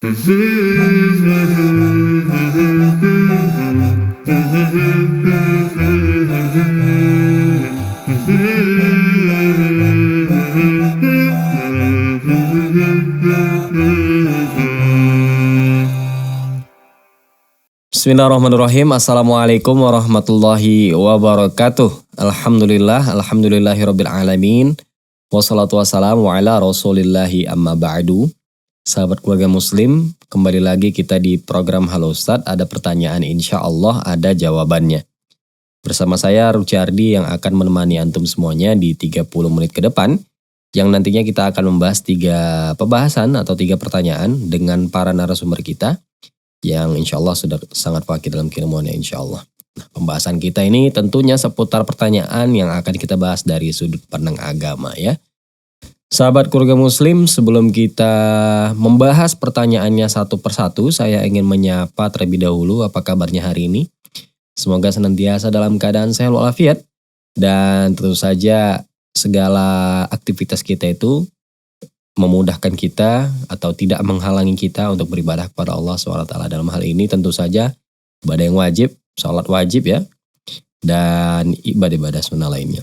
Bismillahirrahmanirrahim. Assalamualaikum warahmatullahi wabarakatuh. Alhamdulillahirabbil alamin. Wassalatu wassalamu ala rasulillahi amma ba'du. Sahabat keluarga muslim, kembali lagi kita di program Halo Ustadz. Ada pertanyaan, insya Allah ada jawabannya. Bersama saya Rucardi yang akan menemani antum semuanya di 30 menit ke depan. Yang nantinya kita akan membahas 3 pembahasan atau 3 pertanyaan dengan para narasumber kita. Yang insya Allah sudah sangat fakir dalam keilmuannya insya Allah. Nah, pembahasan kita ini tentunya seputar pertanyaan yang akan kita bahas dari sudut pandang agama ya. Sahabat keluarga muslim, sebelum kita membahas pertanyaannya satu persatu, saya ingin menyapa terlebih dahulu apa kabarnya hari ini. Semoga senantiasa dalam keadaan sehat walafiat dan tentu saja segala aktivitas kita itu memudahkan kita atau tidak menghalangi kita untuk beribadah kepada Allah SWT. Dalam hal ini tentu saja ibadah yang wajib, sholat wajib ya, dan ibadah-ibadah sunnah lainnya.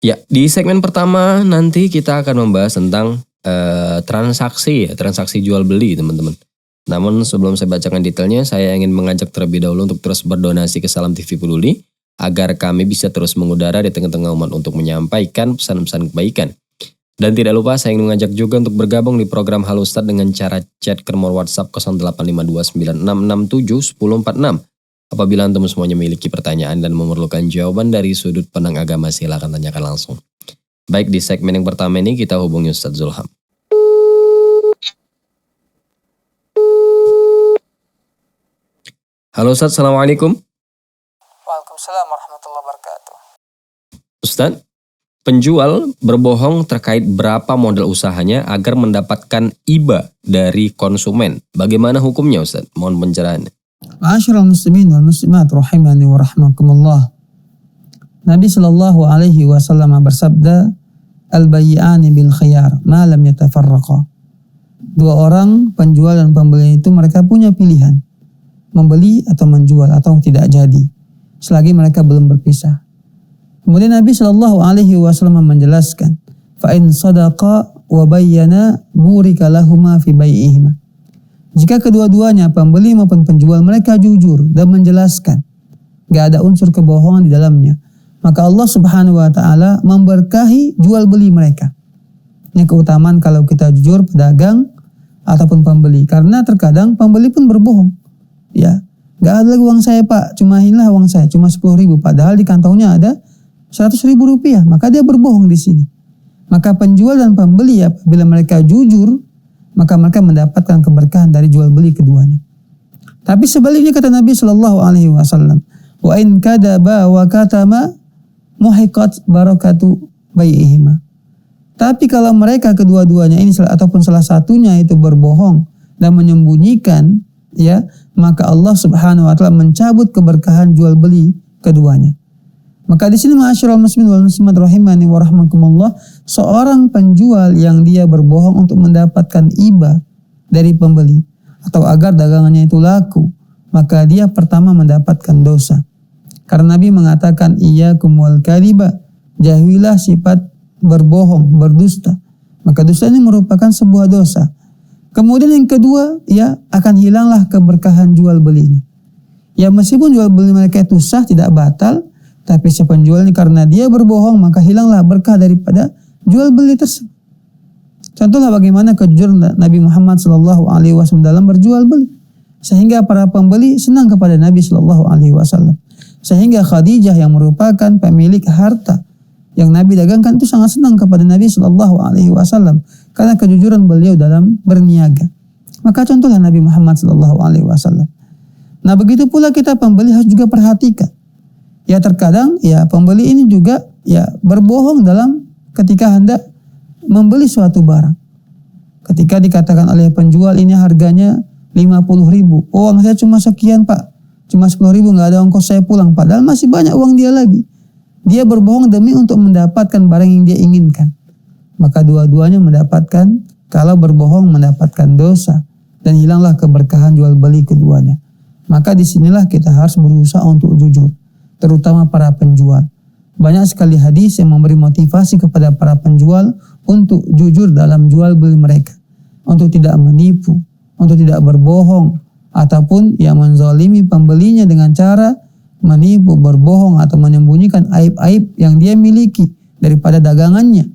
Ya, di segmen pertama nanti kita akan membahas tentang transaksi jual beli teman-teman. Namun sebelum saya bacakan detailnya, saya ingin mengajak terlebih dahulu untuk terus berdonasi ke Salam TV Peduli agar kami bisa terus mengudara di tengah-tengah umat untuk menyampaikan pesan-pesan kebaikan. Dan tidak lupa saya ingin mengajak juga untuk bergabung di program Halo Ustadz dengan cara chat ke nomor WhatsApp 085296671046. Apabila antum semuanya memiliki pertanyaan dan memerlukan jawaban dari sudut pandang agama, silakan tanyakan langsung. Baik, di segmen yang pertama ini kita hubungi Ustadz Zulham. Halo Ustadz, Assalamualaikum. Waalaikumsalam warahmatullahi wabarakatuh. Ustadz, penjual berbohong terkait berapa modal usahanya agar mendapatkan iba dari konsumen. Bagaimana hukumnya Ustaz? Mohon pencerahannya. Ma'asyiral muslimin wal muslimat rahimani wa rahmakumullah. Nabi sallallahu alaihi wasallam bersabda, "Al-bay'ani bil khiyar ma lam yatafarraqa." 2 orang penjual dan pembeli itu mereka punya pilihan, membeli atau menjual atau tidak jadi, selagi mereka belum berpisah. Kemudian Nabi Shallallahu Alaihi Wasallam menjelaskan, fa'in sadaqa wa bayyana burika lahuma fi bai'ihima. Jika kedua-duanya pembeli maupun penjual mereka jujur dan menjelaskan, gak ada unsur kebohongan di dalamnya, maka Allah Subhanahu Wa Taala memberkahi jual beli mereka. Ini keutamaan kalau kita jujur pedagang ataupun pembeli, karena terkadang pembeli pun berbohong. Ya, gak ada uang saya Pak, cuma inilah uang saya, cuma 10.000, padahal di kantongnya ada 100.000 rupiah, maka dia berbohong di sini. Maka penjual dan pembeli apabila mereka jujur, maka mereka mendapatkan keberkahan dari jual beli keduanya. Tapi sebaliknya kata Nabi Shallallahu Alaihi Wasallam, wa in kadaba wa katama muhiqat barakatu bai'ihima. Tapi kalau mereka kedua-duanya ini ataupun salah satunya itu berbohong dan menyembunyikan, ya, maka Allah Subhanahu Wa Taala mencabut keberkahan jual beli keduanya. Maka di sini ma'asyiral muslimin wal muslimat rahimani wa rahmakumullah, seorang penjual yang dia berbohong untuk mendapatkan iba dari pembeli atau agar dagangannya itu laku, maka dia pertama mendapatkan dosa. Karena Nabi mengatakan iyyakum wal kadhiba, jauhilah sifat berbohong, berdusta. Maka dusta ini merupakan sebuah dosa. Kemudian yang kedua, ya, akan hilanglah keberkahan jual belinya. Ya, meskipun jual beli mereka itu sah, tidak batal, tapi si penjual ini karena dia berbohong, maka hilanglah berkah daripada jual beli tersebut. Contohnya bagaimana kejujuran Nabi Muhammad SAW dalam berjual beli, sehingga para pembeli senang kepada Nabi SAW. Sehingga Khadijah yang merupakan pemilik harta yang Nabi dagangkan itu sangat senang kepada Nabi SAW karena kejujuran beliau dalam berniaga. Maka contohnya Nabi Muhammad SAW. Nah, begitu pula kita pembeli harus juga perhatikan. Ya, terkadang ya pembeli ini juga ya berbohong dalam ketika hendak membeli suatu barang. Ketika dikatakan oleh penjual ini harganya 50.000, uang saya cuma sekian Pak, cuma 10.000, nggak ada ongkos saya pulang, padahal masih banyak uang dia lagi. Dia berbohong demi untuk mendapatkan barang yang dia inginkan. Maka dua-duanya mendapatkan Kalau berbohong mendapatkan dosa dan hilanglah keberkahan jual beli keduanya. Maka disinilah kita harus berusaha untuk jujur, terutama para penjual. Banyak sekali hadis yang memberi motivasi kepada para penjual untuk jujur dalam jual beli mereka, untuk tidak menipu, untuk tidak berbohong, ataupun yang menzalimi pembelinya dengan cara menipu, berbohong, atau menyembunyikan aib-aib yang dia miliki daripada dagangannya.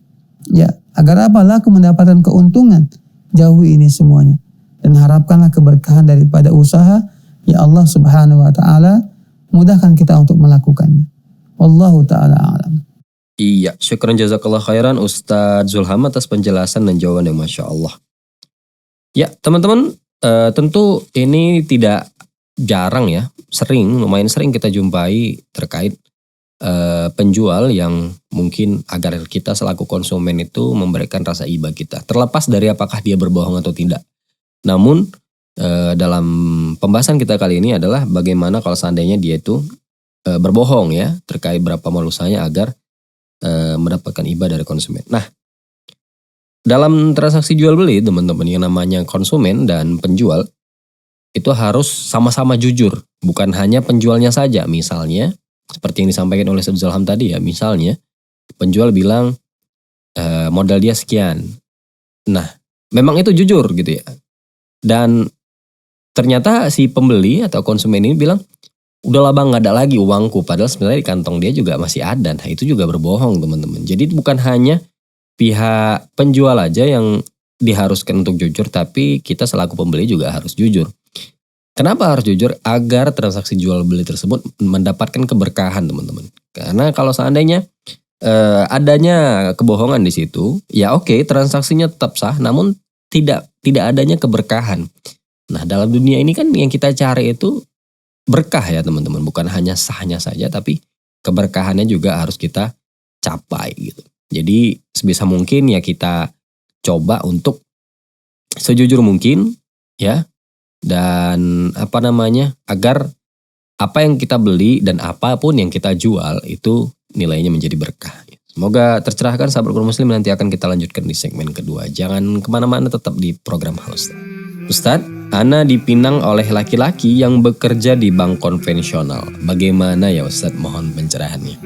Ya, agar apa? Laku mendapatkan keuntungan. Jauhi ini semuanya dan harapkanlah keberkahan daripada usaha. Ya Allah Subhanahu wa taala mudahkan kita untuk melakukannya. Wallahu taala alam. Iya, syukran jazakallah khairan Ustadz Zulham atas penjelasan dan jawaban yang Masya Allah. Ya teman-teman, tentu ini tidak jarang ya, lumayan sering kita jumpai terkait penjual yang mungkin agar kita selaku konsumen itu memberikan rasa iba kita. Terlepas dari apakah dia berbohong atau tidak. Namun dalam pembahasan kita kali ini adalah bagaimana kalau seandainya dia itu berbohong ya terkait berapa malusanya agar mendapatkan iba dari konsumen. Nah, dalam transaksi jual beli teman-teman yang namanya konsumen dan penjual itu harus sama-sama jujur, bukan hanya penjualnya saja. Misalnya seperti yang disampaikan oleh Ustadz Zulham tadi ya, misalnya penjual bilang modal dia sekian. Nah, memang itu jujur gitu ya. Dan ternyata si pembeli atau konsumen ini bilang, udahlah bang, gak ada lagi uangku. Padahal sebenarnya di kantong dia juga masih ada. Nah itu juga berbohong teman-teman. Jadi bukan hanya pihak penjual aja yang diharuskan untuk jujur, tapi kita selaku pembeli juga harus jujur. Kenapa harus jujur? Agar transaksi jual beli tersebut mendapatkan keberkahan teman-teman. Karena kalau seandainya adanya kebohongan di situ, ya oke, transaksinya tetap sah, namun tidak adanya keberkahan. Nah dalam dunia ini kan yang kita cari itu berkah ya teman-teman, bukan hanya sahnya saja, tapi keberkahannya juga harus kita capai gitu. Jadi sebisa mungkin ya kita coba untuk sejujur mungkin ya, dan agar apa yang kita beli dan apapun yang kita jual itu nilainya menjadi berkah. Semoga tercerahkan sahabat muslim. Nanti akan kita lanjutkan di segmen kedua. Jangan kemana-mana, tetap di program Halo Ustadz. Ustadz, Ana dipinang oleh laki-laki yang bekerja di bank konvensional. Bagaimana ya Ustadz? Mohon pencerahannya.